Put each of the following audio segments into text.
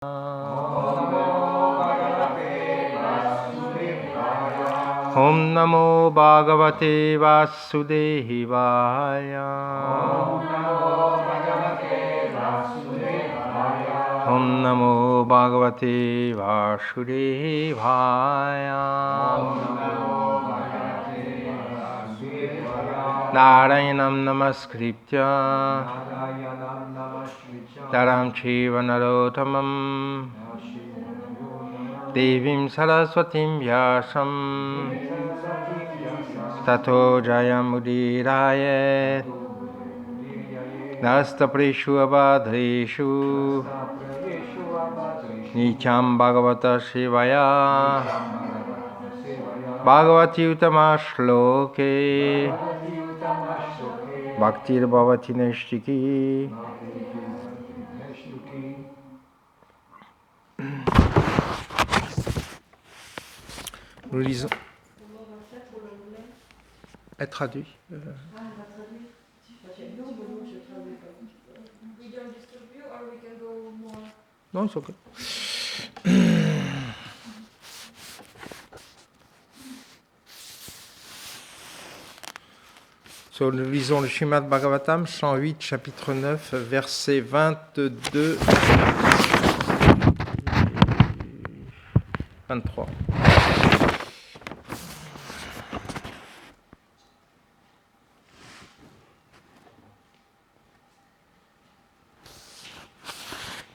Om Namo Bhagavate Vasudevaya. Om Namo Bhagavate Vasudevaya. Narayanam Namaskritya Naram Chiva Narottamam Devim Saraswatim Vyasam Tato Jayamudiraye Nastapreshu Abadreshu Nityam Bhagavata Shivaya Bhagavati Uttama Shloke Bhaktir Bhavati Neshtiki. Nous lisons. Elle traduit. Non, c'est ok. So, nous lisons le Srimad Bhagavatam, 108, chapitre 9, versets 22 23.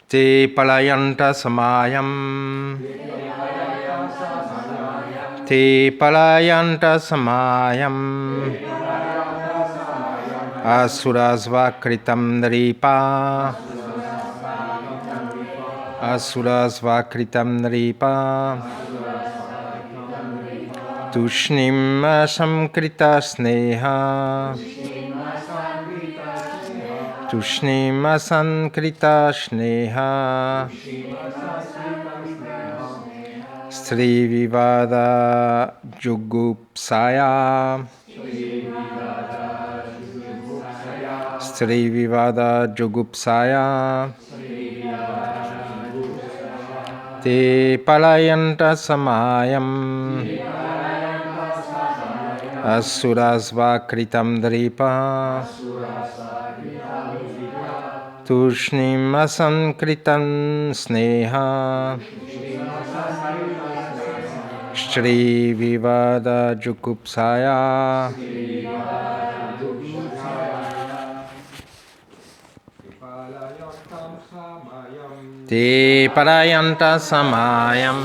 Te palayanta samayam. Te palayanta samayam. Asurasva kritam nripa. Asurasva kritam nripa. Tushnim samkrita sneha. Tushnim sankrita sneha. Stri vivada jugupsaya. Stri vivada jugupsaya. Te palayanta samayam. Asurasva kritam dripa. Tushnim sankritam sneha. Shri vivada jugupsaya. Te parayanta samayam.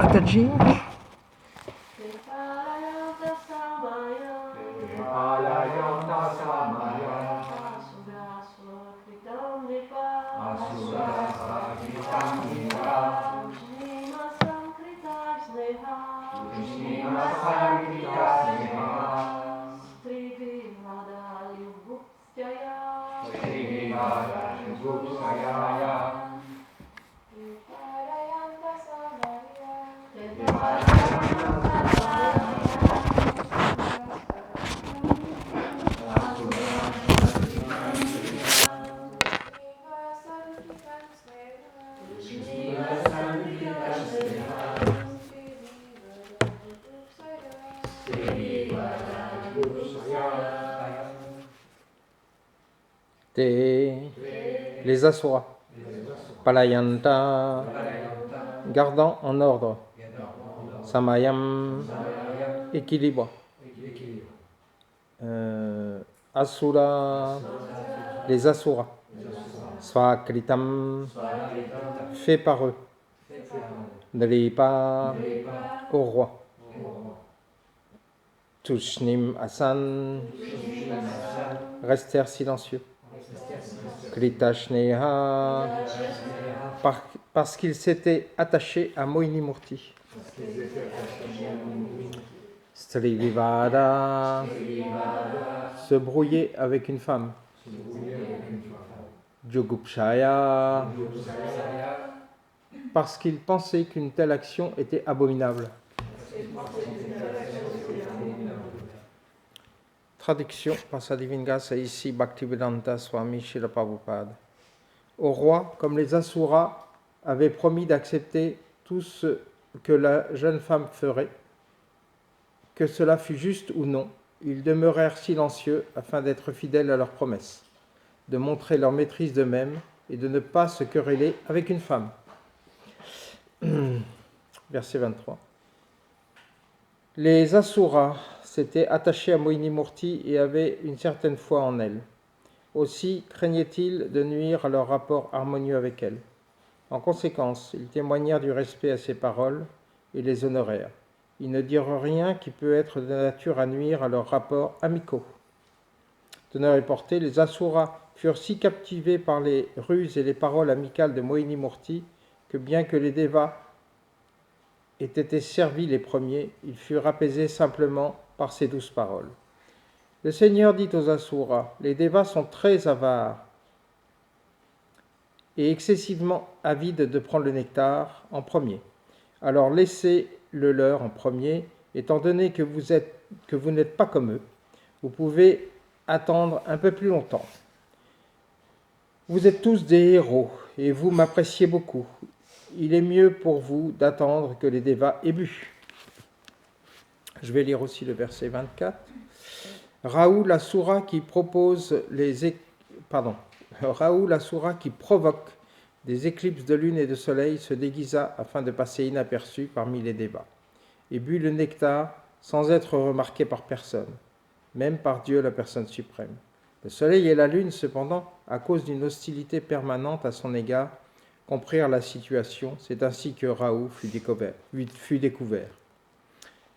Ataji. Les Asuras. Palayanta. Gardant en ordre. Samayam. Équilibre. Asura. Les Asuras. Svakritam, fait par eux. Nripa, au roi. Tushnim Asan, restèrent silencieux. Kritashneha, parce qu'ils s'étaient attachés à Moini Murti. Strivivada, se brouiller avec une femme. Jogupshaya, parce qu'ils pensaient qu'une telle action était abominable. Traduction par sa divine grâce ici Bhaktivedanta Swami Srila Prabhupada. Au roi, comme les Asuras avaient promis d'accepter tout ce que la jeune femme ferait, que cela fût juste ou non, ils demeurèrent silencieux afin d'être fidèles à leurs promesses, de montrer leur maîtrise d'eux-mêmes et de ne pas se quereller avec une femme. Verset 23. Les Asuras s'étaient attachés à Moini Murti et avaient une certaine foi en elle. Aussi craignaient-ils de nuire à leur rapport harmonieux avec elle. En conséquence, ils témoignèrent du respect à ses paroles et les honorèrent. Ils ne dirent rien qui peut être de nature à nuire à leurs rapports amicaux. Teneur est porté, les Asuras furent si captivés par les ruses et les paroles amicales de Moini Murti que bien que les Devas aient été servis les premiers, ils furent apaisés simplement par ces douces paroles. Le Seigneur dit aux Asuras, les Devas sont très avares et excessivement avides de prendre le nectar en premier. Alors laissez-le leur en premier, étant donné que vous n'êtes pas comme eux, vous pouvez attendre un peu plus longtemps. Vous êtes tous des héros et vous m'appréciez beaucoup. Il est mieux pour vous d'attendre que les Devas aient bu. Je vais lire aussi le verset 24. Raoul Asura qui provoque des éclipses de lune et de soleil se déguisa afin de passer inaperçu parmi les Devas et but le nectar sans être remarqué par personne, même par Dieu la personne suprême. Le soleil et la lune, cependant, à cause d'une hostilité permanente à son égard, comprirent la situation. C'est ainsi que Raoul fut découvert.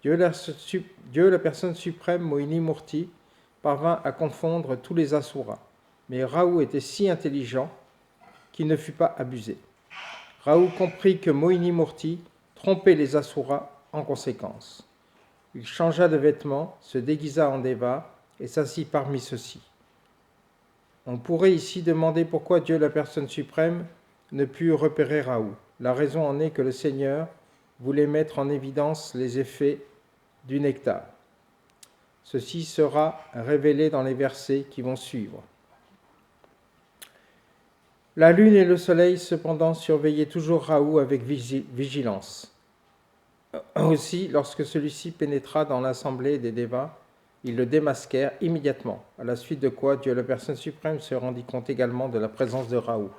Dieu la personne suprême, Moini Murti, parvint à confondre tous les Asuras. Mais Raoul était si intelligent qu'il ne fut pas abusé. Raoul comprit que Moini Murti trompait les Asuras en conséquence. Il changea de vêtements, se déguisa en Deva et s'assit parmi ceux-ci. On pourrait ici demander pourquoi Dieu, la personne suprême, ne put repérer Raoul. La raison en est que le Seigneur voulait mettre en évidence les effets du nectar. Ceci sera révélé dans les versets qui vont suivre. La lune et le soleil, cependant, surveillaient toujours Raoul avec vigilance. Aussi, lorsque celui-ci pénétra dans l'assemblée des Devas, ils le démasquèrent immédiatement, à la suite de quoi Dieu, la personne suprême, se rendit compte également de la présence de Raoul.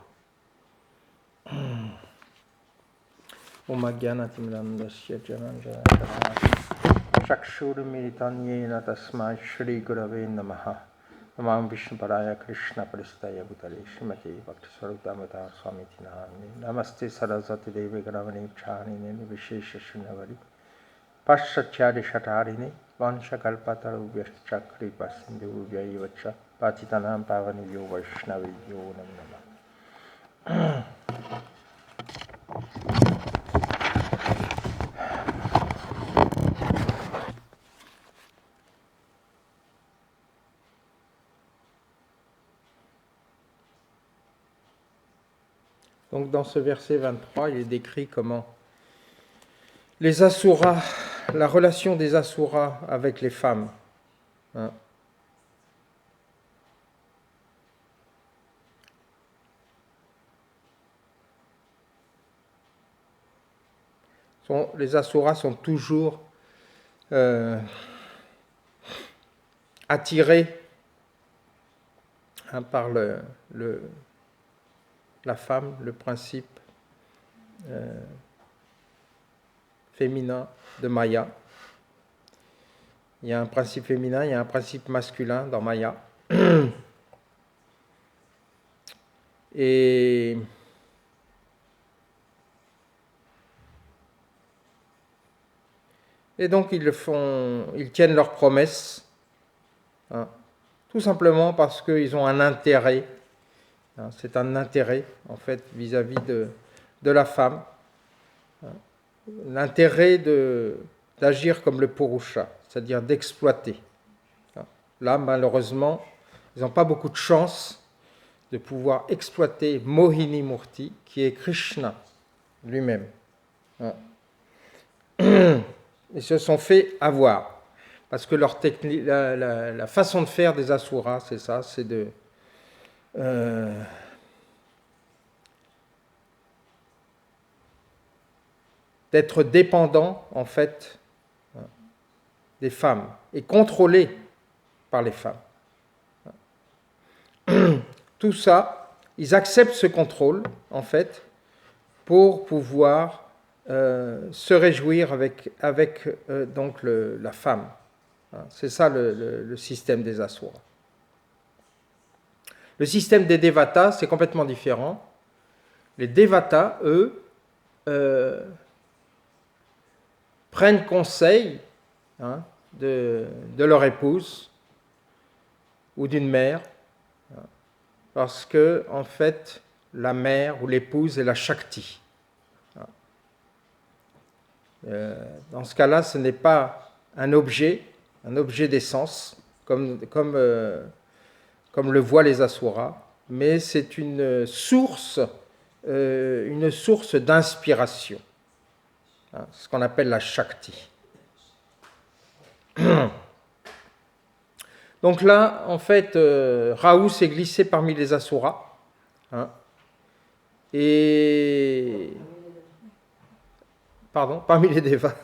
Chakshurmilitanyena tasmai Shri Gurave Namaha. Namam Vishnupadaya Krishna Pristaya Bhutale Srimati Bhaktisvarudamata Swamiti Namani. Namaste Saraswati Devi Gravani Charine Vishesha Shunavari. Paschachari Shatarini Vanshakalpatarubhya Chakri Pasindhubhya Ivacha Patitanam Pavanibhyo Vaishnavibhyo Namah. Donc dans ce verset 23, il est décrit comment les Asuras, la relation des Asuras avec les femmes, les Asuras sont toujours attirés par la femme, le principe féminin de Maya. Il y a un principe féminin, il y a un principe masculin dans Maya. Et donc ils tiennent leurs promesses, hein, tout simplement parce qu'ils ont un intérêt, hein, c'est un intérêt en fait vis-à-vis de la femme, hein, l'intérêt d'agir comme le Purusha, c'est-à-dire d'exploiter. Hein. Là, malheureusement, ils n'ont pas beaucoup de chance de pouvoir exploiter Mohini Murti, qui est Krishna lui-même. Hein. Ils se sont fait avoir. Parce que leur technique, la façon de faire des Asuras, c'est ça, c'est d'être dépendant, en fait, des femmes et contrôlé par les femmes. Tout ça, ils acceptent ce contrôle, en fait, pour pouvoir se réjouir avec donc la femme. C'est ça le système des Asuras. Le système des Devatas, c'est complètement différent. Les Devatas, eux, prennent conseil, hein, de leur épouse ou d'une mère, hein, parce que, en fait, la mère ou l'épouse est la Shakti. Dans ce cas-là, ce n'est pas un objet d'essence, comme le voient les Asuras, mais c'est une source d'inspiration, hein, ce qu'on appelle la Shakti. Donc là, en fait, Rahu s'est glissé parmi les Asuras, hein, parmi les Devas.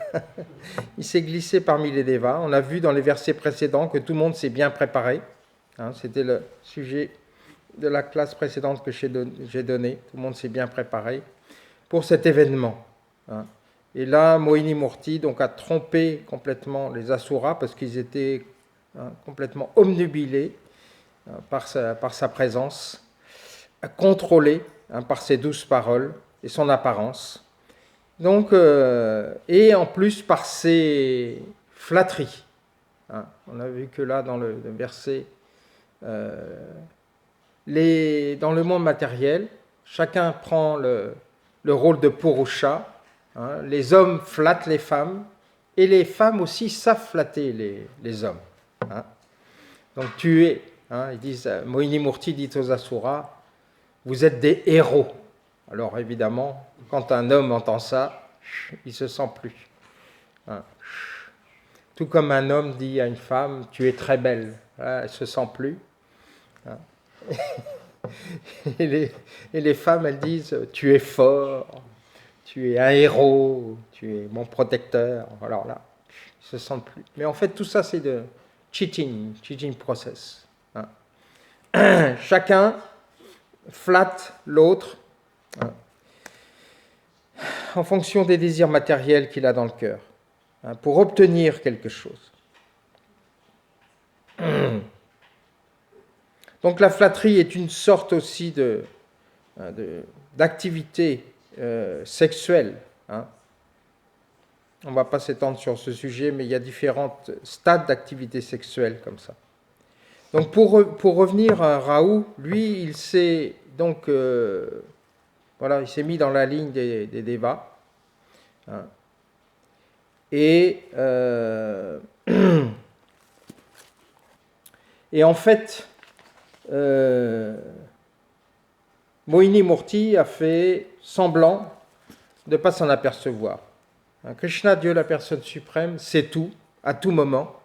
Il s'est glissé parmi les Devas. On a vu dans les versets précédents que tout le monde s'est bien préparé. Hein, c'était le sujet de la classe précédente que j'ai donné. Tout le monde s'est bien préparé pour cet événement. Hein. Et là, Mohini Murti donc, a trompé complètement les Asuras parce qu'ils étaient, hein, complètement omnubilés, hein, par sa présence, contrôlés, hein, par ses douces paroles et son apparence. Donc, et en plus par ses flatteries. Hein. On a vu que là, dans le verset, dans le monde matériel, chacun prend le rôle de Purusha. Hein. Les hommes flattent les femmes, et les femmes aussi savent flatter les hommes. Hein. Donc hein, ils disent, Mohini Murti dit aux Asuras, vous êtes des héros. Alors évidemment, quand un homme entend ça, il ne se sent plus. Hein. Tout comme un homme dit à une femme, tu es très belle, elle ne se sent plus. Hein. Et les femmes, elles disent, tu es fort, tu es un héros, tu es mon protecteur. Alors là, ils ne se sentent plus. Mais en fait, tout ça, c'est de cheating process. Hein. Chacun flatte l'autre, hein, en fonction des désirs matériels qu'il a dans le cœur, hein, pour obtenir quelque chose. Donc la flatterie est une sorte aussi d'activité sexuelle. Hein. On ne va pas s'étendre sur ce sujet, mais il y a différents stades d'activité sexuelle comme ça. Donc pour revenir à Rahu, lui, il s'est donc il s'est mis dans la ligne des Devas. Hein. Et en fait, Mohini Murti a fait semblant de ne pas s'en apercevoir. Hein, Krishna, Dieu la personne suprême, sait tout, à tout moment,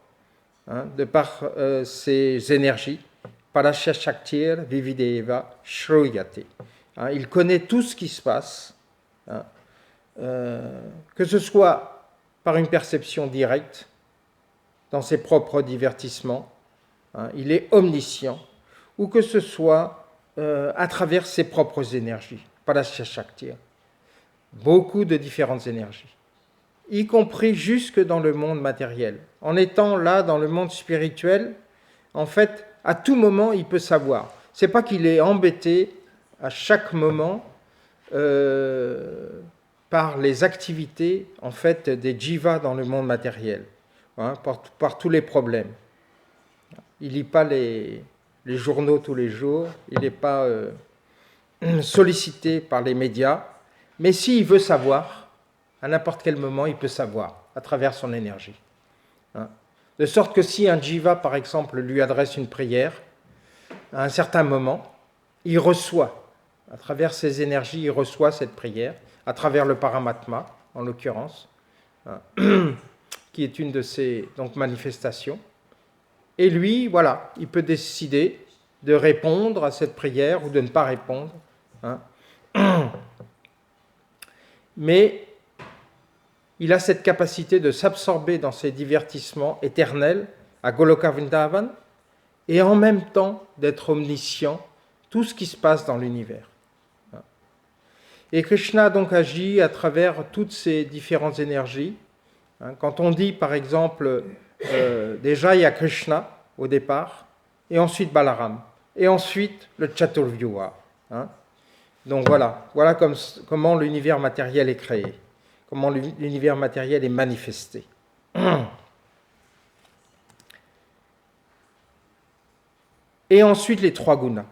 hein, de par ses énergies. Parasya Shaktir Vivideva Shruyate. Hein, il connaît tout ce qui se passe, hein, que ce soit par une perception directe, dans ses propres divertissements, hein, il est omniscient, ou que ce soit à travers ses propres énergies, Parasya Shaktir. Beaucoup de différentes énergies, y compris jusque dans le monde matériel. En étant là, dans le monde spirituel, en fait, à tout moment, il peut savoir. C'est pas qu'il est embêté à chaque moment par les activités en fait des jivas dans le monde matériel, hein, par tous les problèmes. Il ne lit pas les journaux tous les jours, il n'est pas sollicité par les médias, mais s'il veut savoir, à n'importe quel moment, il peut savoir à travers son énergie. Hein. De sorte que si un jiva, par exemple, lui adresse une prière, à un certain moment, il reçoit, à travers ses énergies, il reçoit cette prière, à travers le paramatma, en l'occurrence, hein, qui est une de ses donc, manifestations. Et lui, voilà, il peut décider de répondre à cette prière ou de ne pas répondre. Hein. Mais il a cette capacité de s'absorber dans ces divertissements éternels à Goloka Vrindavan et en même temps d'être omniscient tout ce qui se passe dans l'univers. Et Krishna donc agit à travers toutes ces différentes énergies. Quand on dit par exemple, déjà il y a Krishna au départ, et ensuite Balaram, et ensuite le Chaturvyuha. Donc voilà comment l'univers matériel est créé, comment l'univers matériel est manifesté. Et ensuite les trois gunas.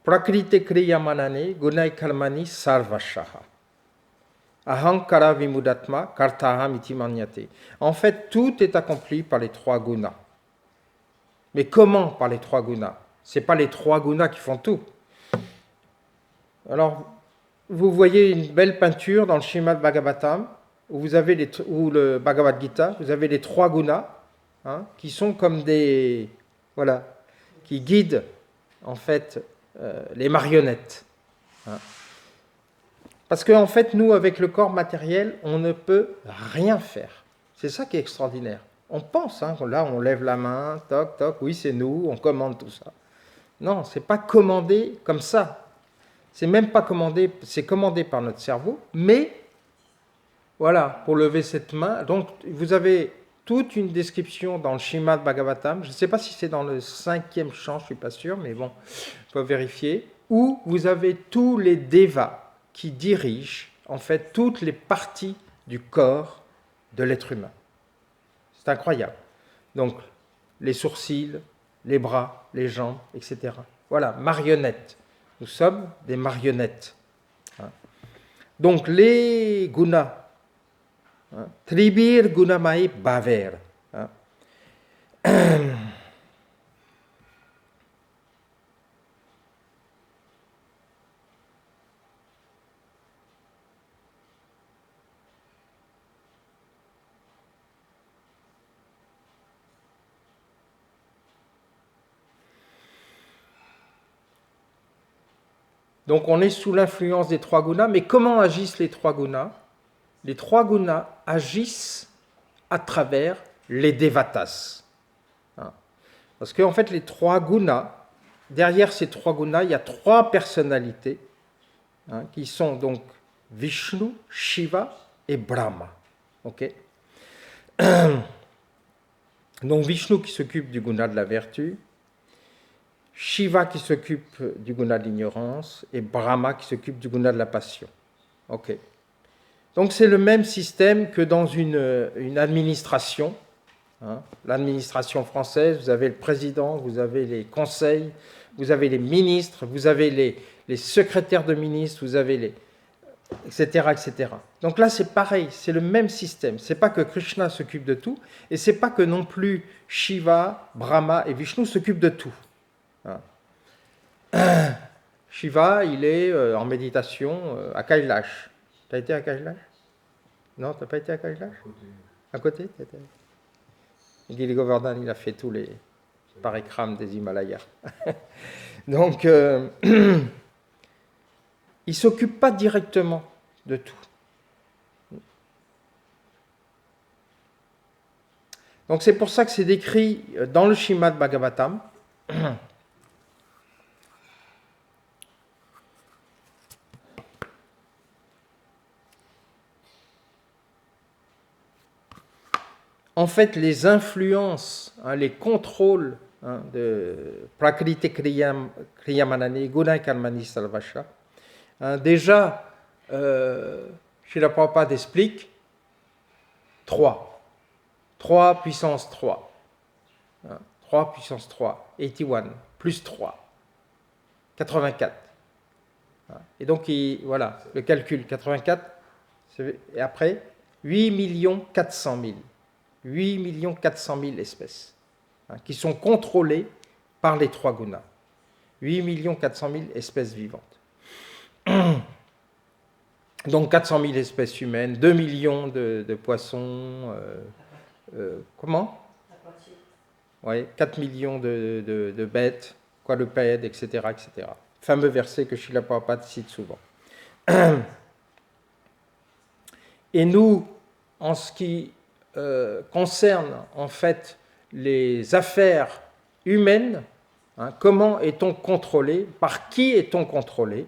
Prakriti kriya manane gunai karmani sarvashaha. Ahankara vimudatma kartaham iti manyate. En fait, tout est accompli par les trois gunas. Mais comment par les trois gunas? Ce n'est pas les trois gunas qui font tout. Alors, vous voyez une belle peinture dans le Srimad Bhagavatam, où vous avez ou le Bhagavad Gita, vous avez les trois gunas, qui sont comme des... Voilà, qui guident, en fait, les marionnettes. Parce qu'en fait, nous, avec le corps matériel, on ne peut rien faire. C'est ça qui est extraordinaire. On pense, là, on lève la main, toc, toc, oui, c'est nous, on commande tout ça. Non, ce n'est pas commandé comme ça. C'est même pas commandé, c'est commandé par notre cerveau, mais, voilà, pour lever cette main, donc vous avez toute une description dans le Srimad Bhagavatam, je ne sais pas si c'est dans le 5e chant, je ne suis pas sûr, mais bon, il faut vérifier, où vous avez tous les devas qui dirigent, en fait, toutes les parties du corps de l'être humain. C'est incroyable. Donc, les sourcils, les bras, les jambes, etc. Voilà, marionnettes. Nous sommes des marionnettes. Donc, les gunas, Tribir gunamai bhaver. Donc on est sous l'influence des trois gunas, mais comment agissent les trois gunas? Les trois gunas agissent à travers les devatas. Parce qu'en fait, les trois gunas, derrière ces trois gunas, il y a trois personnalités qui sont donc Vishnu, Shiva et Brahma. Okay. Donc Vishnu qui s'occupe du guna de la vertu, Shiva qui s'occupe du guna de l'ignorance et Brahma qui s'occupe du guna de la passion. Ok. Donc c'est le même système que dans une administration. L'administration française, vous avez le président, vous avez les conseils, vous avez les ministres, vous avez les secrétaires de ministres, vous avez les... etc., etc. Donc là, c'est pareil, c'est le même système. C'est pas que Krishna s'occupe de tout, et c'est pas que non plus Shiva, Brahma et Vishnu s'occupent de tout. Shiva, il est en méditation à Kailash. Tu as été à Kailash? Non, tu n'as pas été à Kailash? À côté? Giri Govardhan, il a fait tous les parikrams des Himalayas. Donc, il ne s'occupe pas directement de tout. Donc, c'est pour ça que c'est décrit dans le Srimad Bhagavatam. En fait, les influences, les contrôles de Prakriti Kriyamanani Guna Karmani Salvasha. Déjà, Srila Prabhupada explique 3 puissance 3. 3 puissance 3, 81, plus 3, 84. Et donc, voilà, le calcul, 84, et après, 8 400 000. 8 400 000 espèces qui sont contrôlées par les 3 gunas. 8 400 000 espèces vivantes. Donc 400 000 espèces humaines, 2 millions de poissons, comment ? Oui, 4 millions de bêtes, quadrupèdes, etc., etc. Fameux verset que Srila Prabhupada cite souvent. Et nous, en ce qui concerne en fait les affaires humaines, comment est-on contrôlé ? Par qui est-on contrôlé ?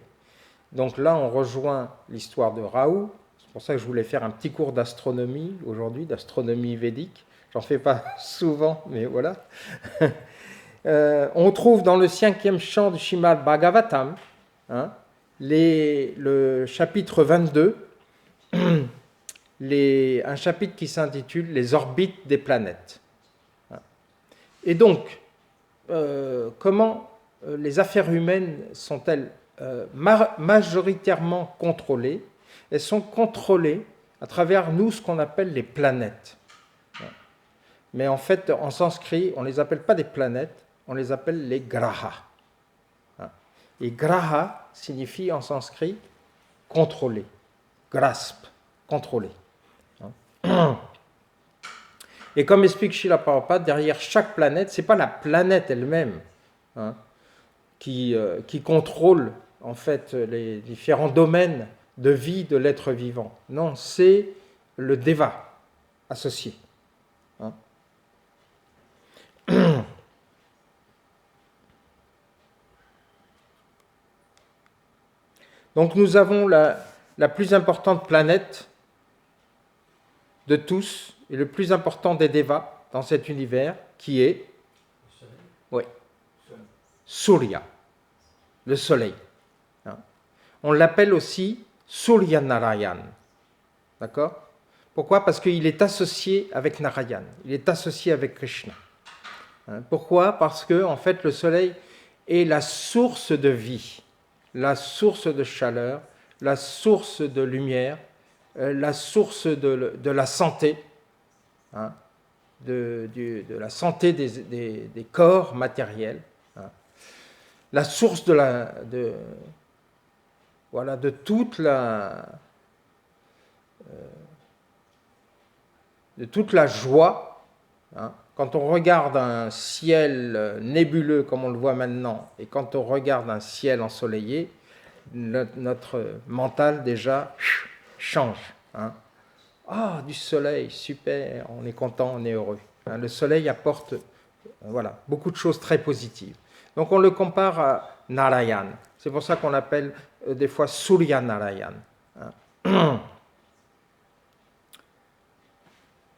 Donc là, on rejoint l'histoire de Rahu. C'est pour ça que je voulais faire un petit cours d'astronomie aujourd'hui, d'astronomie védique. J'en fais pas souvent, mais voilà. On trouve dans le 5e chant du Srimad Bhagavatam, le chapitre 22, un chapitre qui s'intitule « Les orbites des planètes ». Et donc, comment les affaires humaines sont-elles majoritairement contrôlées ? Elles sont contrôlées à travers nous, ce qu'on appelle les planètes. Mais en fait, en sanskrit, on ne les appelle pas des planètes, on les appelle les graha. Et graha signifie en sanskrit contrôler, grasp, contrôler. Et comme explique Srila Prabhupada, derrière chaque planète, ce n'est pas la planète elle-même qui contrôle en fait les différents domaines de vie de l'être vivant. Non, c'est le deva associé. Donc nous avons la plus importante planète de tous et le plus important des devas dans cet univers qui est Surya, le soleil. On l'appelle aussi Surya Narayan. D'accord ? Pourquoi ? Parce qu'il est associé avec Narayan, il est associé avec Krishna. Pourquoi ? Parce que en fait, le soleil est la source de vie, la source de chaleur, la source de lumière, la source de la santé, de la santé des corps matériels, la source de toute la joie. Quand on regarde un ciel nébuleux comme on le voit maintenant, et quand on regarde un ciel ensoleillé, notre mental déjà change. Ah, du soleil, super, on est content, on est heureux. Le soleil apporte beaucoup de choses très positives. Donc on le compare à Narayan. C'est pour ça qu'on l'appelle des fois Surya Narayan.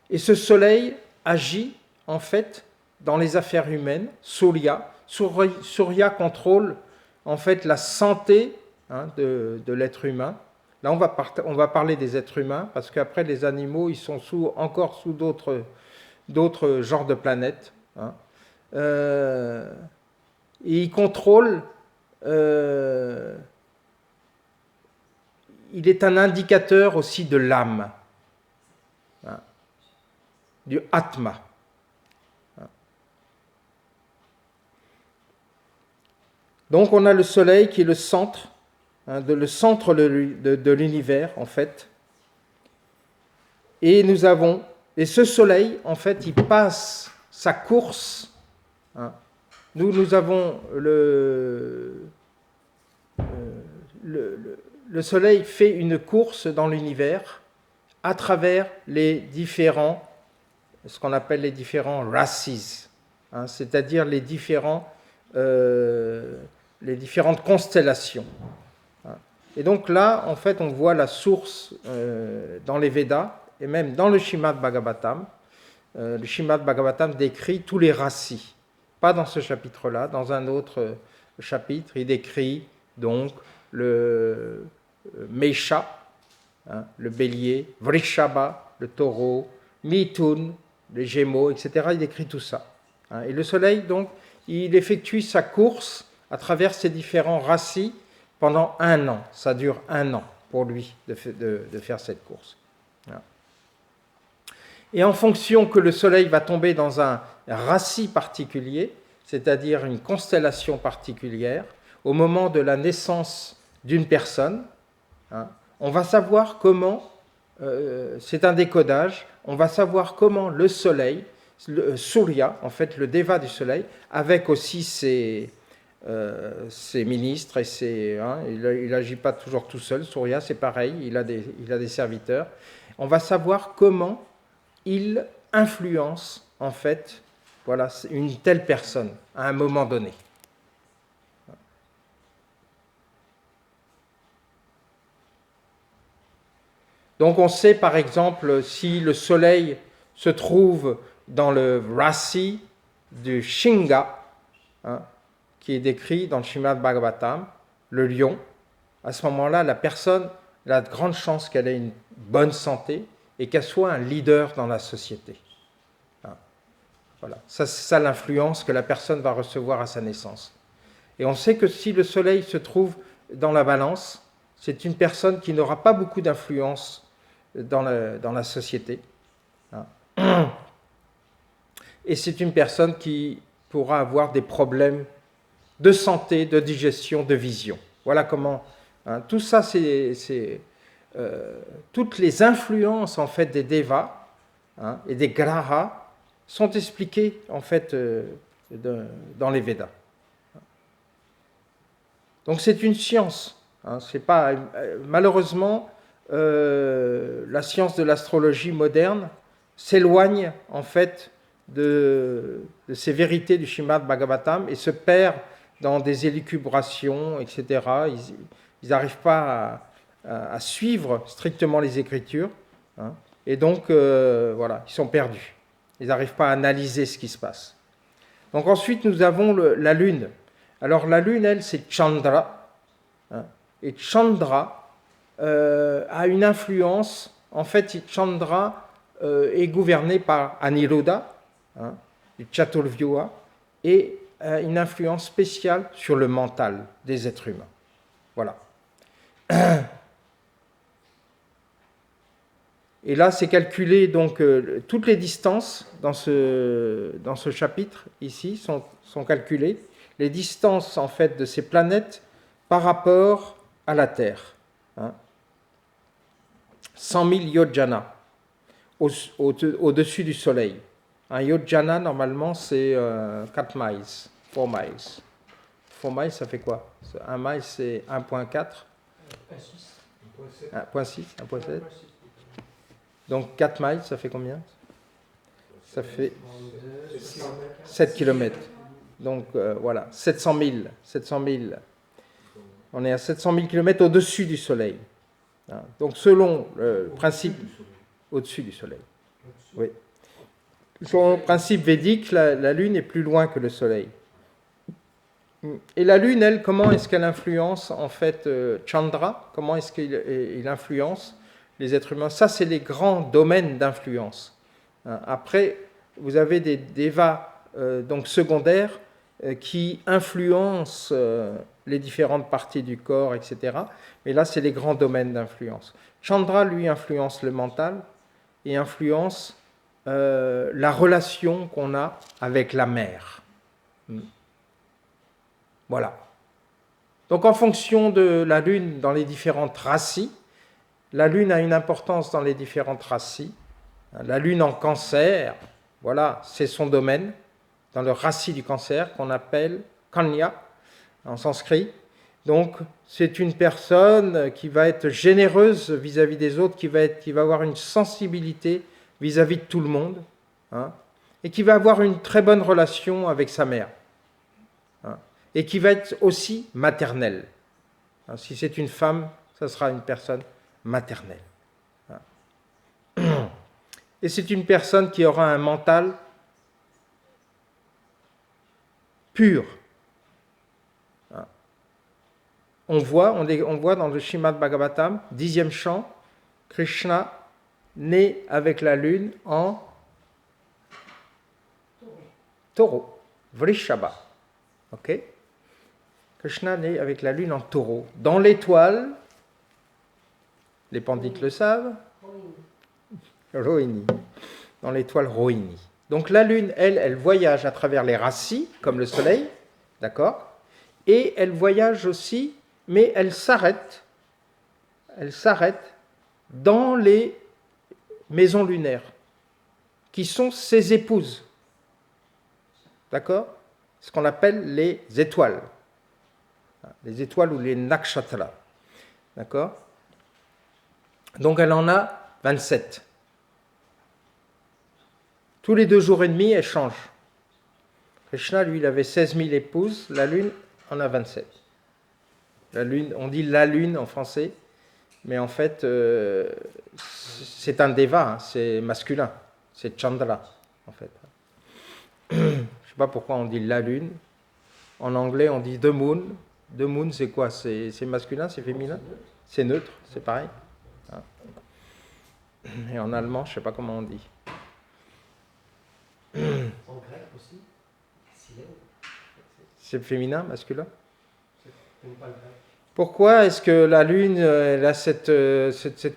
Et ce soleil agit en fait dans les affaires humaines. Surya contrôle en fait la santé de l'être humain. Là, on va parler des êtres humains, parce qu'après, les animaux, ils sont encore sous d'autres genres de planètes. Et ils contrôlent... il est un indicateur aussi de l'âme, du Atma. Donc, on a le soleil qui est le centre, le centre de l'univers, en fait. Et ce soleil, en fait, il passe sa course. Nous avons le soleil fait une course dans l'univers à travers ce qu'on appelle les différents racis, c'est-à-dire les différentes constellations. Et donc là, en fait, on voit la source dans les Védas et même dans le Srimad Bhagavatam. Le Srimad Bhagavatam décrit tous les racis, pas dans ce chapitre-là, dans un autre chapitre, il décrit donc le Mesha, hein, le bélier, Vrishaba, le taureau, Mithun, les gémeaux, etc. Il décrit tout ça. Hein. Et le soleil, donc, il effectue sa course à travers ces différents racis pendant 1 an. Ça dure 1 an pour lui de faire cette course. Voilà. Et en fonction que le soleil va tomber dans un raci particulier, c'est-à-dire une constellation particulière, au moment de la naissance d'une personne, hein, on va savoir comment, c'est un décodage, on va savoir comment le soleil, le Surya, en fait le Deva du soleil, avec aussi ses ministres, et il n'agit pas toujours tout seul, Surya c'est pareil, il a des serviteurs, on va savoir comment il influence en fait voilà, une telle personne à un moment donné. Donc on sait par exemple si le soleil se trouve dans le rasi du Shinga, hein, qui est décrit dans le Srimad Bhagavatam, le lion, à ce moment-là, la personne a de grandes chances qu'elle ait une bonne santé et qu'elle soit un leader dans la société. Voilà. Ça, c'est ça l'influence que la personne va recevoir à sa naissance. Et on sait que si le soleil se trouve dans la balance, c'est une personne qui n'aura pas beaucoup d'influence dans la société. Et c'est une personne qui pourra avoir des problèmes de santé, de digestion, de vision. Voilà comment... tout ça, c'est toutes les influences en fait des devas et des grahas sont expliquées en fait dans les Védas. Donc c'est une science. C'est pas, malheureusement, la science de l'astrologie moderne s'éloigne en fait de ces vérités du Srimad Bhagavatam et se perd dans des élucubrations, etc. Ils n'arrivent pas à suivre strictement les Écritures, et donc voilà, ils sont perdus. Ils n'arrivent pas à analyser ce qui se passe. Donc ensuite, nous avons la Lune. Alors la Lune, elle, c'est Chandra, et Chandra a une influence. En fait, Chandra est gouverné par Aniruddha, du Chaturvyuha, et une influence spéciale sur le mental des êtres humains. Voilà. Et là, c'est calculé, donc, toutes les distances dans ce chapitre, ici, sont calculées. Les distances, en fait, de ces planètes par rapport à la Terre. 100 000 yojana au-dessus du Soleil. Un yojana, normalement, c'est 4 miles, 4 miles. 4 miles, ça fait quoi? 1 mile, c'est 1,4. 1,6, 1,7. Donc 4 miles, ça fait combien? Ça fait 7 km. Donc voilà, 700 000. On est à 700 000 km au-dessus du Soleil. Donc selon le principe... Au-dessus du Soleil. Oui. Selon le principe védique, la Lune est plus loin que le Soleil. Et la Lune, elle, comment est-ce qu'elle influence en fait Chandra? Comment est-ce qu'il influence les êtres humains? Ça, c'est les grands domaines d'influence. Après, vous avez des devas donc secondaires qui influencent les différentes parties du corps, etc. Mais là, c'est les grands domaines d'influence. Chandra, lui, influence le mental et influence la relation qu'on a avec la mer. Voilà. Donc, en fonction de la Lune dans les différentes racis, la Lune a une importance dans les différentes racis. La Lune en Cancer, voilà, c'est son domaine, dans le raci du Cancer, qu'on appelle Kanya, en sanskrit. Donc, c'est une personne qui va être généreuse vis-à-vis des autres, qui va avoir une sensibilité vis-à-vis de tout le monde, et qui va avoir une très bonne relation avec sa mère, et qui va être aussi maternelle. Si c'est une femme, ça sera une personne maternelle. Et c'est une personne qui aura un mental pur. On voit dans le Srimad Bhagavatam, 10e chant, Krishna né avec la lune en taureau, Vrishabha. Ok? Krishna né avec la lune en taureau. Dans l'étoile, les pandits le savent, Rohini. Dans l'étoile Rohini. Donc la lune, elle voyage à travers les racis, comme le soleil, d'accord? Et elle voyage aussi, mais elle s'arrête dans les maisons lunaires, qui sont ses épouses. D'accord? Ce qu'on appelle les étoiles. Les étoiles ou les nakshatras. D'accord? Donc elle en a 27. Tous les 2 jours et demi, elle change. Krishna, lui, il avait 16 000 épouses, la lune en a 27. La lune, on dit la lune en français, mais en fait, c'est un deva, hein, c'est masculin, c'est Chandra, en fait. Je ne sais pas pourquoi on dit la lune. En anglais, on dit the moon. The moon, c'est quoi? C'est masculin, c'est féminin? C'est neutre, c'est pareil. Et en allemand, je ne sais pas comment on dit. En grec aussi, c'est féminin, masculin? Pourquoi est-ce que la lune elle a cette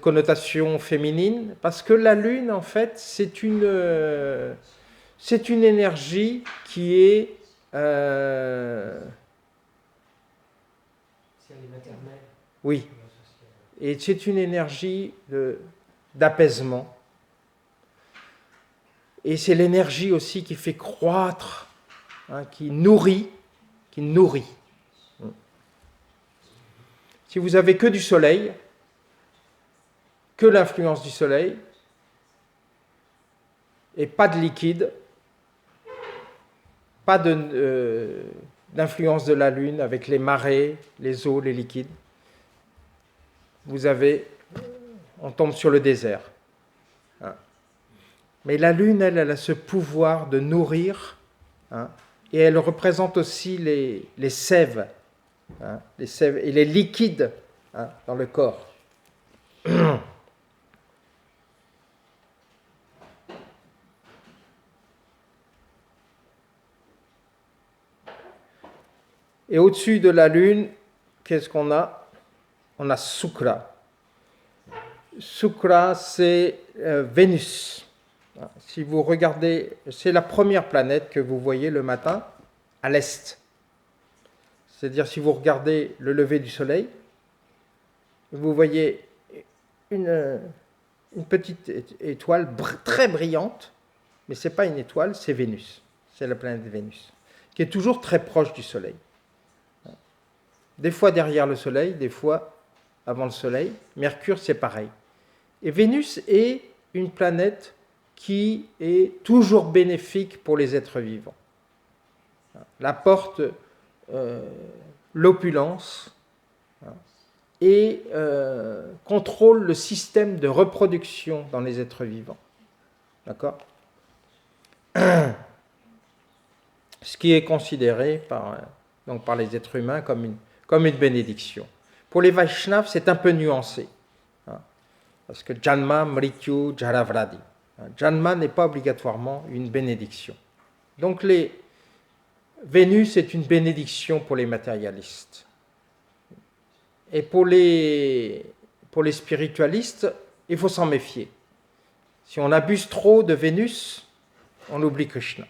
connotation féminine? Parce que la lune, en fait, c'est une énergie qui est... Si elle est maternelle. Oui. Et c'est une énergie d'apaisement. Et c'est l'énergie aussi qui fait croître, hein, qui nourrit. Si vous avez que du soleil, que l'influence du soleil, et pas de liquide, pas d'influence de la lune avec les marées, les eaux, les liquides, on tombe sur le désert. Hein. Mais la lune, elle a ce pouvoir de nourrir, hein, et elle représente aussi les sèves, hein, les sèves et les liquides, hein, dans le corps. Et au-dessus de la lune, qu'est-ce qu'on a? On a Shukra. Shukra, c'est Vénus. Si vous regardez, c'est la première planète que vous voyez le matin à l'est. C'est-à-dire, si vous regardez le lever du soleil, vous voyez une petite étoile très brillante, mais ce n'est pas une étoile, c'est Vénus. C'est la planète Vénus, qui est toujours très proche du soleil. Des fois derrière le soleil, des fois avant le soleil. Mercure, c'est pareil. Et Vénus est une planète qui est toujours bénéfique pour les êtres vivants. Elle apporte l'opulence, hein, et contrôle le système de reproduction dans les êtres vivants. D'accord? Ce qui est considéré par les êtres humains comme une bénédiction. Pour les Vaishnavas, c'est un peu nuancé. Hein, parce que Janma, Mrityu, Jaravradi. Janma n'est pas obligatoirement une bénédiction. Donc Vénus est une bénédiction pour les matérialistes. Et pour les spiritualistes, il faut s'en méfier. Si on abuse trop de Vénus, on oublie Krishna.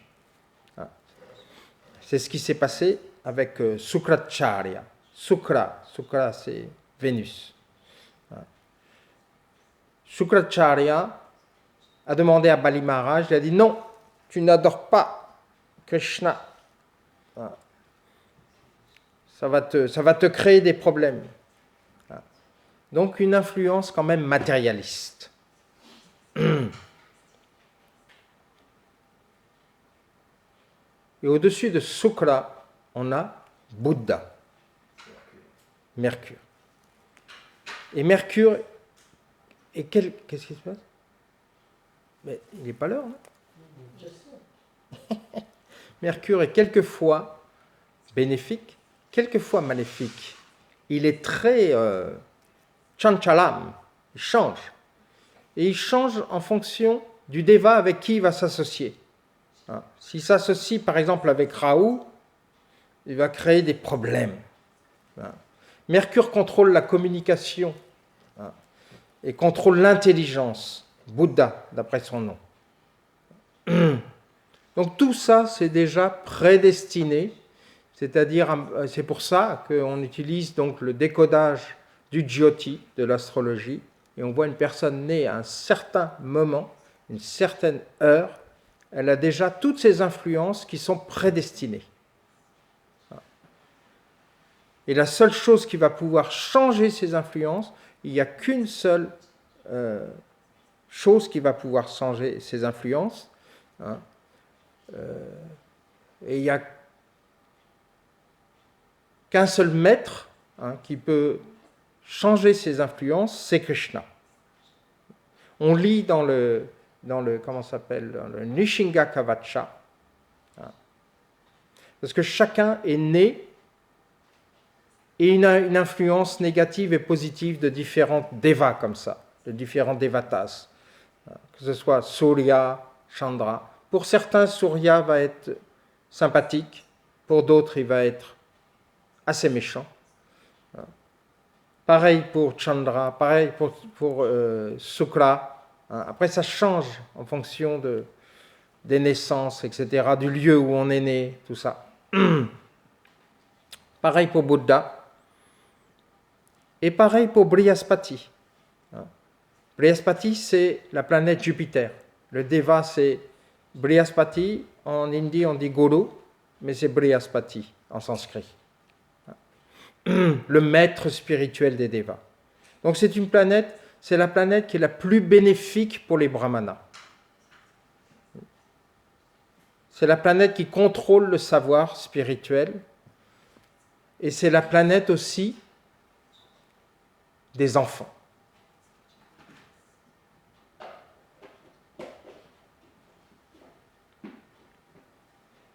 C'est ce qui s'est passé avec Sukracharya. Sukra, c'est Vénus. Sukracharya a demandé à Bali Maharaj, il a dit non, tu n'adores pas Krishna. Ça va te créer des problèmes. Donc une influence quand même matérialiste. Et au-dessus de Shukra, on a Bouddha, Mercure. Et Mercure, qu'est-ce qui se passe? Mais il n'est pas l'heure, non? Mercure est quelquefois bénéfique, quelquefois maléfique. Il est très chanchalam, il change. Et il change en fonction du deva avec qui il va s'associer. S'il s'associe par exemple avec Raoult, il va créer des problèmes. Mercure contrôle la communication et contrôle l'intelligence. Bouddha, d'après son nom. Donc tout ça, c'est déjà prédestiné, c'est-à-dire, c'est pour ça qu'on utilise donc le décodage du Jyoti, de l'astrologie, et on voit une personne née à un certain moment, une certaine heure, elle a déjà toutes ces influences qui sont prédestinées. Et la seule chose qui va pouvoir changer ces influences, il n'y a qu'une seule chose qui va pouvoir changer ces influences. Et il n'y a qu'un seul maître qui peut changer ces influences, c'est Krishna. On lit dans le comment s'appelle, dans le Nishinga Kavacha, parce que chacun est né et il a une influence négative et positive de différents devas comme ça, de différents devatas, que ce soit Surya, Chandra. Pour certains, Surya va être sympathique, pour d'autres, il va être assez méchant. Pareil pour Chandra, pareil pour Shukra. Après, ça change en fonction des naissances, etc., du lieu où on est né, tout ça. Pareil pour Bouddha. Et pareil pour Brihaspati. Brihaspati, c'est la planète Jupiter. Le Deva, c'est Brihaspati. En hindi, on dit Guru, mais c'est Brihaspati en sanskrit. Le maître spirituel des Devas. Donc c'est une planète, c'est la planète qui est la plus bénéfique pour les brahmanas. C'est la planète qui contrôle le savoir spirituel. Et c'est la planète aussi des enfants.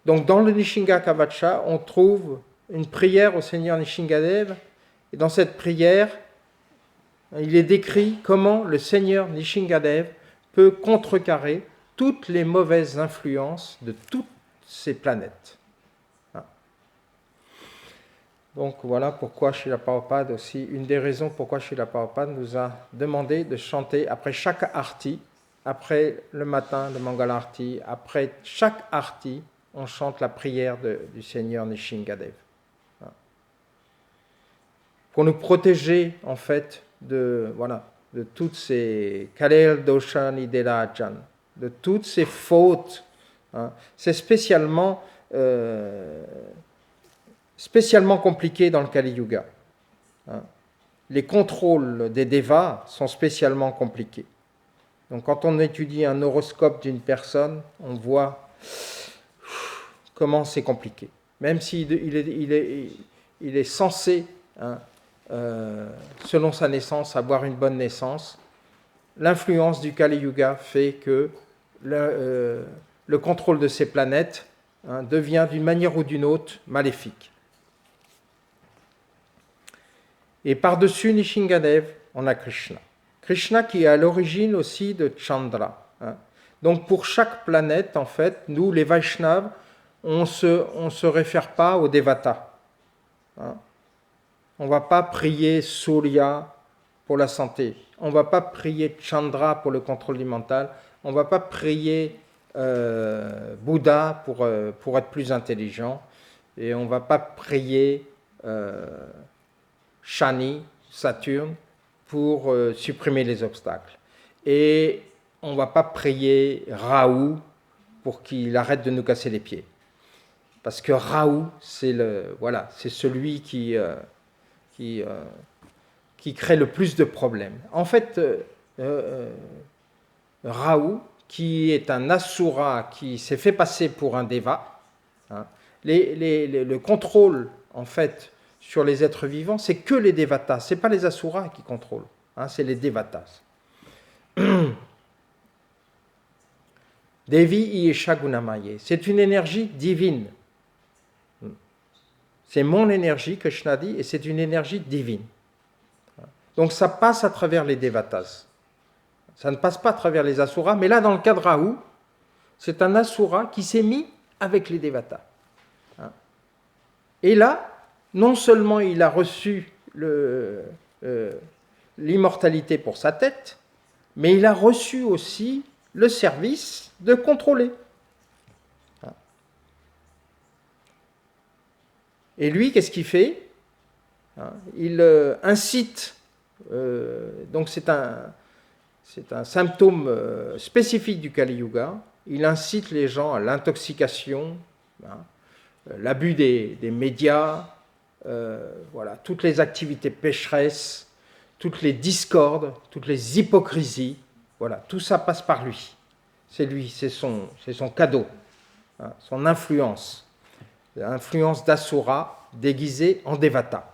Donc dans le Nishinga Kavacha, on trouve une prière au Seigneur Nishingadev. Et dans cette prière, il est décrit comment le Seigneur Nishingadev peut contrecarrer toutes les mauvaises influences de toutes ces planètes. Donc voilà pourquoi Srila Prabhupada aussi, une des raisons pourquoi Srila Prabhupada nous a demandé de chanter après chaque arti, après le matin, le Mangala Arti, après chaque arti, on chante la prière du Seigneur Nishingadev. Pour nous protéger en fait de toutes ces Kalel Dosha Nidelajan, de toutes ces fautes. C'est spécialement compliqué dans le Kali Yuga. Les contrôles des devas sont spécialement compliqués. Donc quand on étudie un horoscope d'une personne, on voit comment c'est compliqué. Même s'il est censé, selon sa naissance, avoir une bonne naissance, l'influence du Kali Yuga fait que le contrôle de ces planètes devient d'une manière ou d'une autre maléfique. Et par-dessus Nishingadev, on a Krishna. Krishna qui est à l'origine aussi de Chandra. Donc pour chaque planète, en fait, nous, les Vaishnavas, on se réfère pas aux Devatas. On ne va pas prier Surya pour la santé. On ne va pas prier Chandra pour le contrôle du mental. On ne va pas prier Bouddha pour être plus intelligent. Et on ne va pas prier Shani, Saturne, pour supprimer les obstacles. Et on ne va pas prier Rahu pour qu'il arrête de nous casser les pieds. Parce que Rahu, c'est celui qui crée le plus de problèmes. En fait, Rahu, qui est un asura qui s'est fait passer pour un deva, le contrôle, en fait, sur les êtres vivants, c'est que les devatas, ce n'est pas les asuras qui contrôlent, c'est les devatas. Devi Iesha Gunamaye, c'est une énergie divine. C'est mon énergie, Krishna dit, et c'est une énergie divine. Donc ça passe à travers les devatas. Ça ne passe pas à travers les asuras, mais là, dans le cas de Rahu, c'est un asura qui s'est mis avec les devatas. Et là, non seulement il a reçu l'immortalité pour sa tête, mais il a reçu aussi le service de contrôler. Et lui, qu'est-ce qu'il fait? Il incite, donc c'est un symptôme spécifique du Kali Yuga, il incite les gens à l'intoxication, l'abus des médias, voilà, toutes les activités pécheresses, toutes les discordes, toutes les hypocrisies, voilà, tout ça passe par lui. C'est lui, c'est son cadeau, son influence, l'influence d'Asura déguisée en Devata.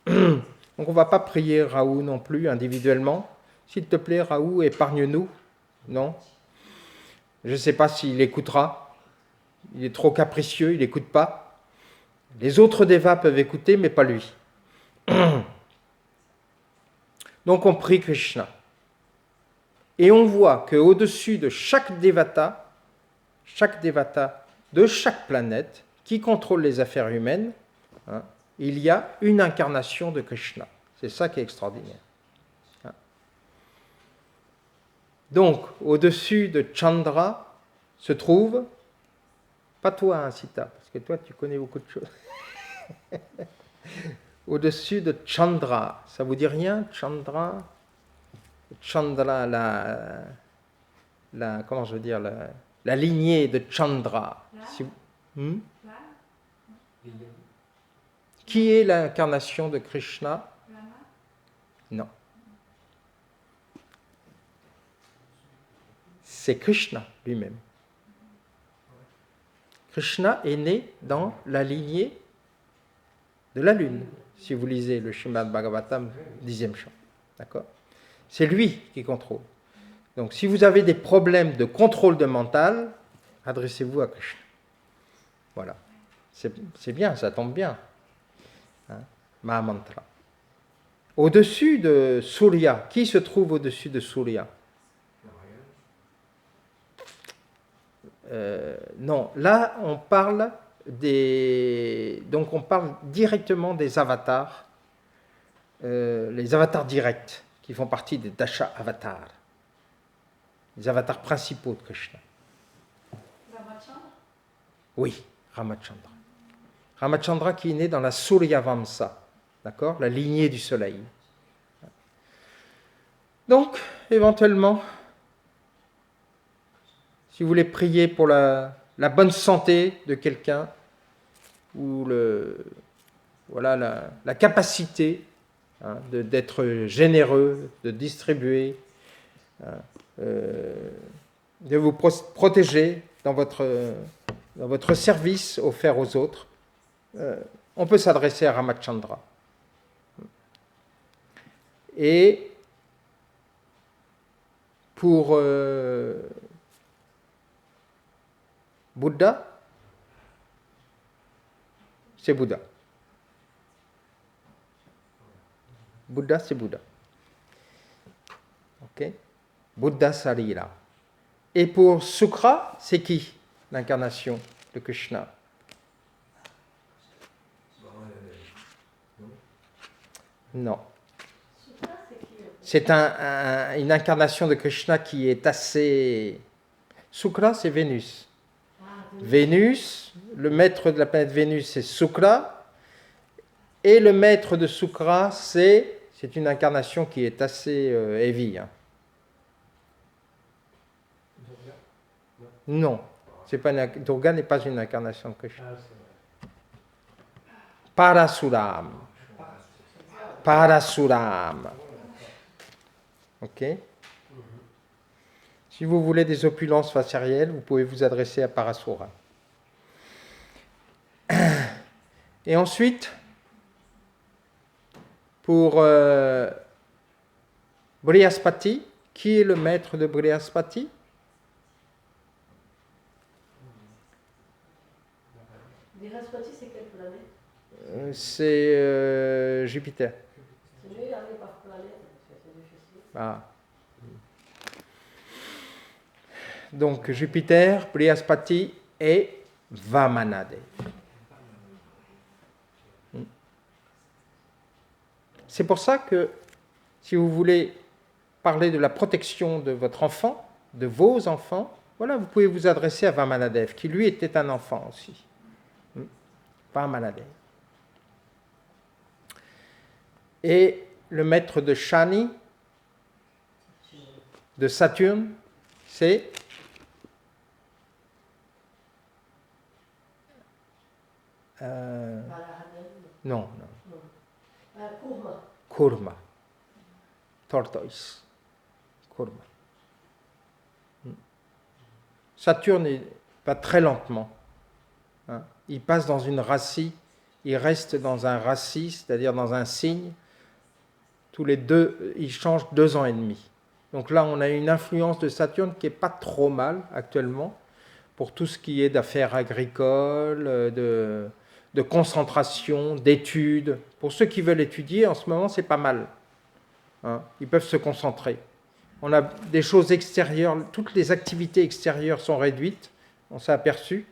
Donc on ne va pas prier Rahu non plus individuellement. S'il te plaît, Rahu, épargne-nous. Non. Je ne sais pas s'il écoutera. Il est trop capricieux, il n'écoute pas. Les autres devas peuvent écouter, mais pas lui. Donc on prie Krishna. Et on voit qu'au-dessus de chaque devata de chaque planète qui contrôle les affaires humaines, il y a une incarnation de Krishna. C'est ça qui est extraordinaire. Donc, au-dessus de Chandra se trouve, pas toi, Sita, parce que toi, tu connais beaucoup de choses. Au-dessus de Chandra, ça vous dit rien, Chandra, comment je veux dire, la lignée de Chandra. Qui est l'incarnation de Krishna? Non. C'est Krishna lui-même. Krishna est né dans la lignée de la lune, si vous lisez le Srimad Bhagavatam, 10e chant. D'accord? C'est lui qui contrôle. Donc, si vous avez des problèmes de contrôle de mental, adressez-vous à Krishna. Voilà. C'est bien, ça tombe bien. Mahamantra. Au-dessus de Surya, qui se trouve au-dessus de Surya? Non, là on parle donc on parle directement des avatars, les avatars directs qui font partie des Dasha avatars, les avatars principaux de Krishna. Ramachandra? Oui, Ramachandra. Ramachandra qui est né dans la Surya Vamsa, d'accord, la lignée du soleil. Donc, éventuellement, si vous voulez prier pour la bonne santé de quelqu'un, ou la capacité d'être généreux, de distribuer, de vous protéger dans votre service offert aux autres, on peut s'adresser à Ramachandra. Et pour Bouddha, c'est Bouddha. Bouddha, c'est Bouddha. Ok? Bouddha Sarira. Et pour Sukra, c'est qui l'incarnation de Krishna? Non. C'est une incarnation de Krishna qui est assez... Sukra, c'est Vénus. Vénus, le maître de la planète Vénus, c'est Sukra. Et le maître de Sukra, c'est une incarnation qui est assez heavy. Non, Durga n'est pas une incarnation de Krishna. Parasuram. Parasuram. Ok? Si vous voulez des opulences faciarielles, vous pouvez vous adresser à Parasura. Et ensuite, pour Brihaspati, qui est le maître de Brihaspati? Brihaspati, c'est quelle planète? C'est Jupiter. C'est mieux d'aller par planète, parce que c'est difficile. Ah. Donc Jupiter, Brihaspati et Vamanadev. C'est pour ça que, si vous voulez parler de la protection de votre enfant, de vos enfants, voilà, vous pouvez vous adresser à Vamanadev, qui lui était un enfant aussi. Vamanadev. Et le maître de Shani, de Saturne, c'est non. Kurma. Kurma. Tortoise. Kurma. Saturne va très lentement. Il passe dans une rassi, il reste dans un rassi, c'est-à-dire dans un signe. Tous les deux, il change 2 ans et demi. Donc là, on a une influence de Saturne qui n'est pas trop mal actuellement pour tout ce qui est d'affaires agricoles, de concentration, d'études. Pour ceux qui veulent étudier, en ce moment, c'est pas mal. Ils peuvent se concentrer. On a des choses extérieures, toutes les activités extérieures sont réduites, on s'est aperçu.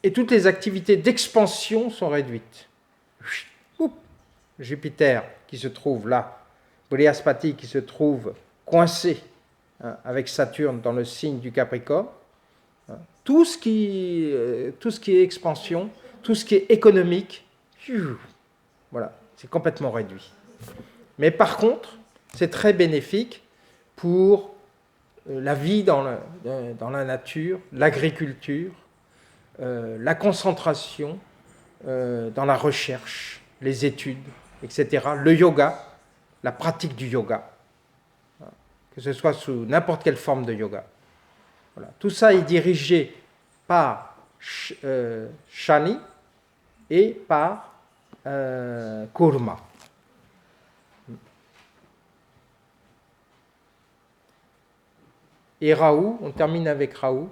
Et toutes les activités d'expansion sont réduites. Jupiter qui se trouve là, Brihaspati qui se trouve coincé avec Saturne dans le signe du Capricorne. Tout ce qui est expansion, tout ce qui est économique, voilà, c'est complètement réduit. Mais par contre, c'est très bénéfique pour la vie dans la nature, l'agriculture, la concentration dans la recherche, les études, etc. Le yoga, la pratique du yoga, que ce soit sous n'importe quelle forme de yoga. Voilà. Tout ça est dirigé par Shani et par Kurma. Et Rahu, on termine avec Rahu,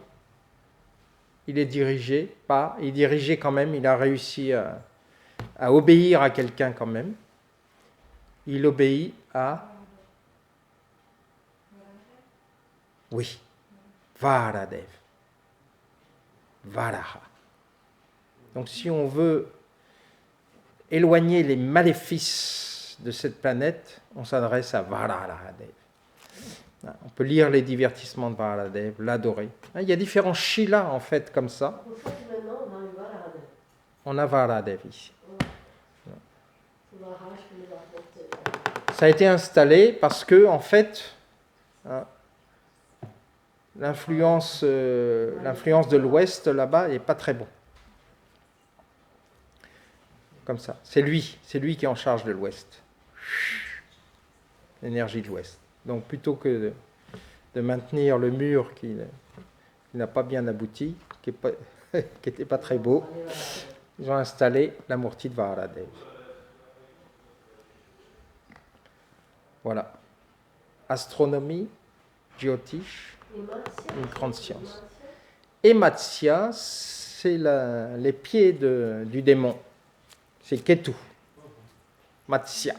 il est dirigé quand même, il a réussi à obéir à quelqu'un quand même. Il obéit à... Oui, Varadev. Varaha. Donc si on veut éloigner les maléfices de cette planète, on s'adresse à Varadev. On peut lire les divertissements de Varadev, l'adorer. Il y a différents shilas en fait comme ça. En fait, maintenant, on a eu Varadev. On a Varadev ici. Varaha, je peux le rapporter. Ça a été installé parce que en fait, l'influence de l'Ouest là-bas n'est pas très bon. Comme ça. C'est lui qui est en charge de l'Ouest. L'énergie de l'Ouest. Donc plutôt que de maintenir le mur qui n'a pas bien abouti, qui n'était pas très beau, ils ont installé la Murti de Varadev. Voilà. Astronomie, Jyotish, une grande science. Et Matsya, c'est les pieds du démon. C'est Ketu. Matsya.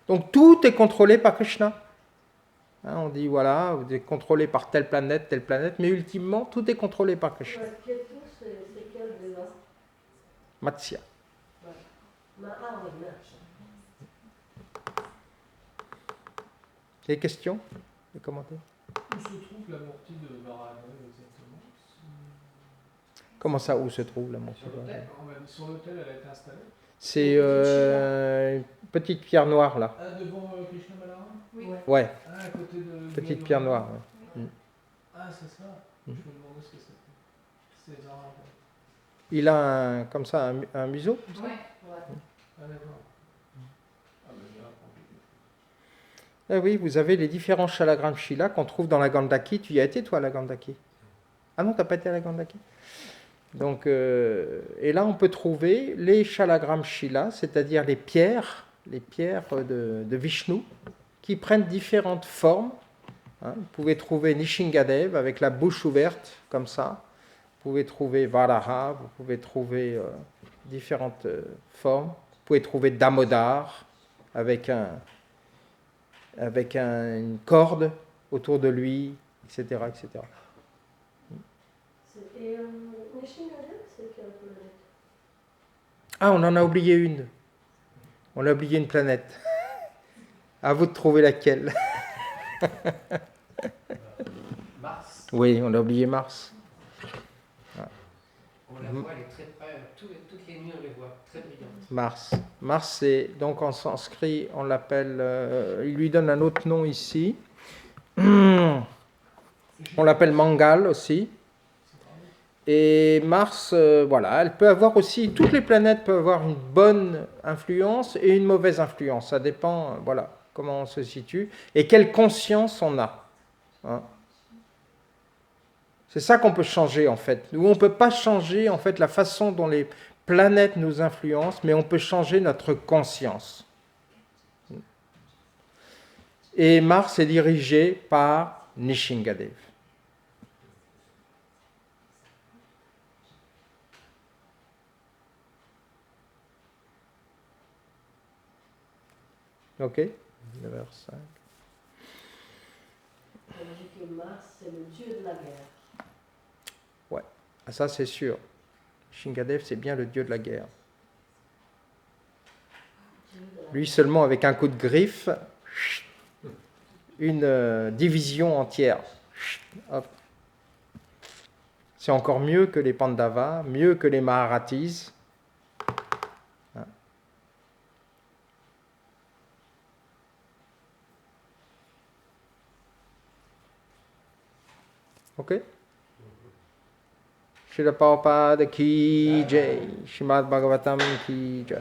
Donc tout est contrôlé par Krishna. On dit voilà, vous êtes contrôlé par telle planète, mais ultimement tout est contrôlé par Krishna. Ketu, c'est quel démon? Matsya. Des questions? Des commentaires? Où se trouve la Murti de Varadev exactement? Comment ça, où se trouve la Murti? Sur l'autel, elle a été installée? C'est une petite pierre noire là. Ah, devant Krishna Balaram? Oui. Ouais, Ah, à côté de... petite pierre noire. Ouais. Ah, c'est ça. Je me demandais ce que c'était. C'est Varadev. Il a comme ça un museau comme ça. Ouais. Ah, d'accord. Ah, ben là, Ah oui, vous avez les différents Shalagram Shila qu'on trouve dans la Gandaki. Tu y as été toi à la Gandaki? Ah non, tu n'as pas été à la Gandaki? Donc, et là, on peut trouver les Shalagram Shila, c'est-à-dire les pierres de Vishnu, qui prennent différentes formes. Vous pouvez trouver Nishingadev avec la bouche ouverte, comme ça. Vous pouvez trouver Varaha, vous pouvez trouver différentes formes. Vous pouvez trouver Damodar avec une corde autour de lui, etc. etc. Et Nishingadev, c'est quelle planète? Ah, on en a oublié une. On a oublié une planète. À vous de trouver laquelle. Mars, Oui, on a oublié Mars. on la voit, elle est très. Toutes les nuits, on les voit très brillantes. Mars. Mars, c'est donc en sanskrit, on l'appelle. Il lui donne un autre nom ici. On l'appelle Mangal aussi. Et Mars, voilà, elle peut avoir aussi. Toutes les planètes peuvent avoir une bonne influence et une mauvaise influence. Ça dépend, voilà, comment on se situe et quelle conscience on a. Hein. C'est ça qu'on peut changer en fait. Nous, on ne peut pas changer en fait la façon dont les planètes nous influencent, mais on peut changer notre conscience. Et Mars est dirigé par Nishingadev. Ok, 9h05. On dit que Mars, c'est le dieu de la guerre. Ah, ça, c'est sûr. Shingadev, c'est bien le dieu de la guerre. Lui seulement, avec un coup de griffe, une division entière. Hop. C'est encore mieux que les Pandavas, mieux que les Maharathis. Ok? Srila Prabhupada ki jai, Srimad Bhagavatam ki jai.